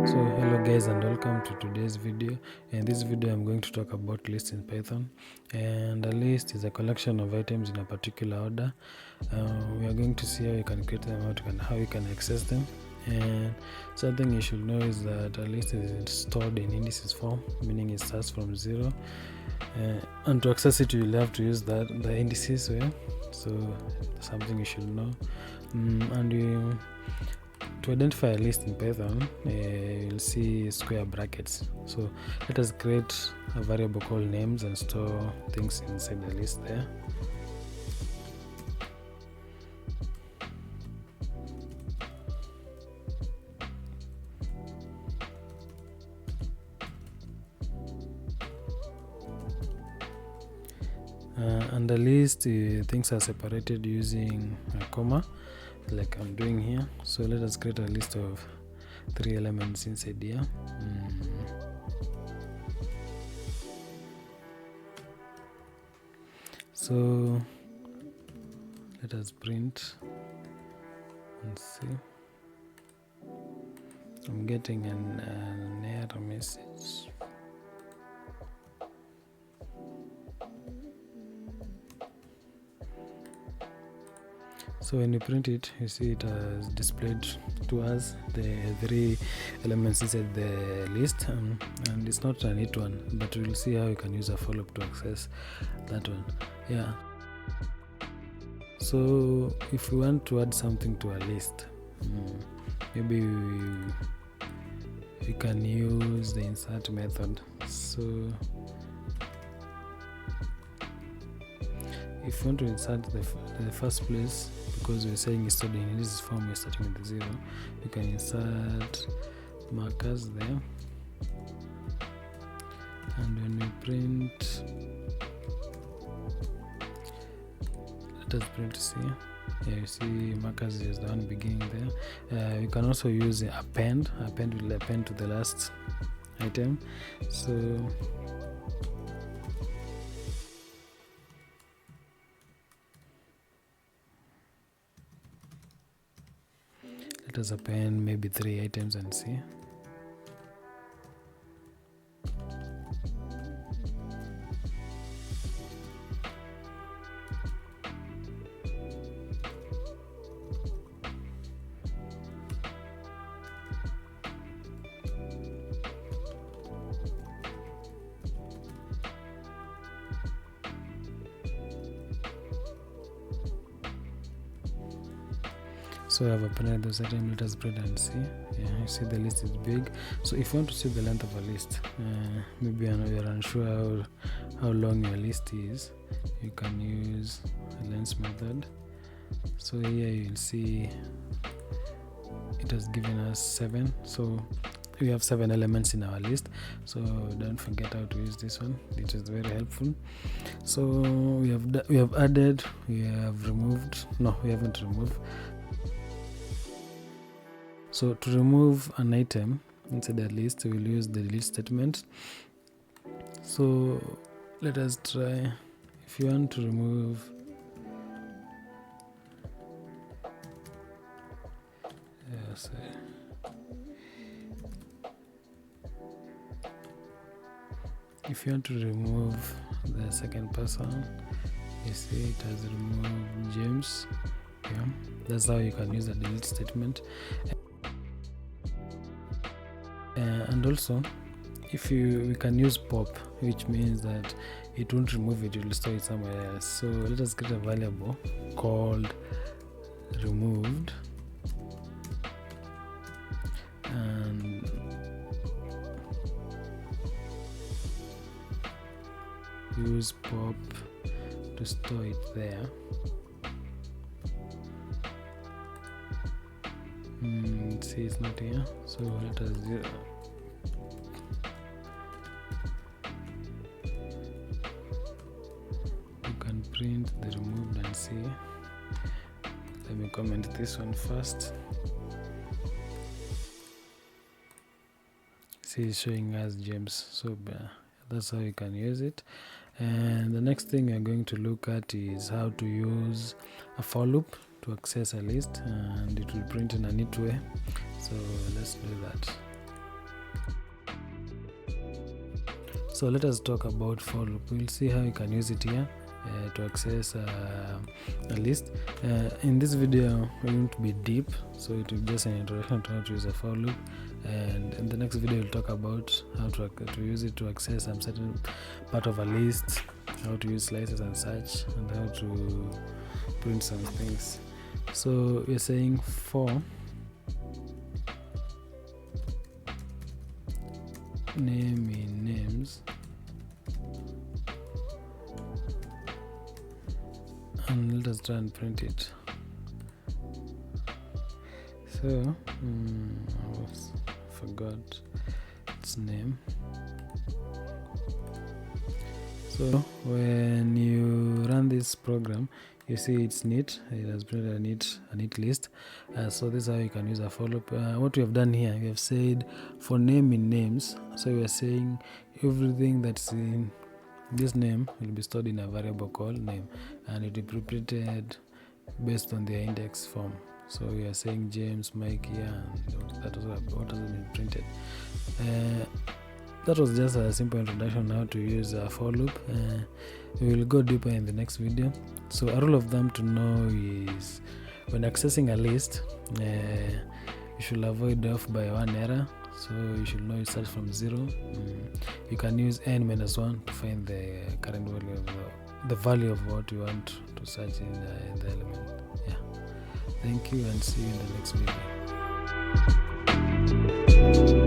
So hello guys and welcome to today's video. In this video I'm going to talk about lists in Python, and a list is a collection of items in a particular order. We are going to see how you can create them out and how you can access them. And something you should know is that a list is stored in indices form, meaning it starts from 0, and to access it you'll have to use the indices way. So something you should know. To identify a list in Python, you'll see square brackets. So let us create a variable called names and store things inside the list there. And the list, things are separated using a comma, like I'm doing here. So let us create a list of 3 elements inside here. So let us print and see. I'm getting an error message. So when you print it, you see it has displayed to us the 3 elements inside the list, and it's not a neat one, but we'll see how you can use a follow-up to access that one. Yeah. So if we want to add something to a list, maybe we can use the insert method. So if you want to insert the first place, because we're saying it's stored in this form, we're starting with the 0, you can insert markers there, and when we print, let us print C. Yeah, you see markers is the one beginning there. You can also use append. Append will append to the last item. So let us append maybe 3 items and see. So I have appended those items. Let us print and see. Yeah, you see the list is big. So if you want to see the length of a list, maybe you're unsure how long your list is, you can use a length method. So here you'll see it has given us 7. So we have 7 elements in our list, so don't forget how to use this one. It is very helpful. So we have added, we have removed. No, we haven't removed. So to remove an item inside the list, we'll use the delete statement. So let us try. If you want to remove if you want to remove the second person, you see it has removed James. Yeah, that's how you can use the delete statement. And also, if we can use pop, which means that it won't remove it, it will store it somewhere else. So let us create a variable called removed, and use pop to store it there. See, it's not here, so let us you can print the removed and see. Let me comment this one first. See, it's showing us James. So that's how you can use it. And the next thing we're going to look at is how to use a for loop to access a list, and it will print in a neat way. So let's do that. So let us talk about for loop. We'll see how you can use it here to access a list. In this video we won't be deep, so it will be just an introduction to how to use a for loop, and in the next video we'll talk about how to use it to access some certain part of a list, how to use slices and such, and how to print some things. So we're saying for name in names, and let us try and print it. So I forgot its name. So when you run this program, you see it's neat. It has printed a neat list. So this is how you can use a for loop. What we have done here, we have said for name in names. So we are saying everything that's in this name will be stored in a variable called name, and it will be printed based on their index form. So we are saying James, Mike here, and that is what has been printed. That was just a simple introduction on how to use a for loop. We will go deeper in the next video. So a rule of thumb to know is when accessing a list, you should avoid off by one error. So you should know it starts from 0. You can use n-1 to find the current value of the value of what you want to search in the element. Yeah. Thank you, and see you in the next video.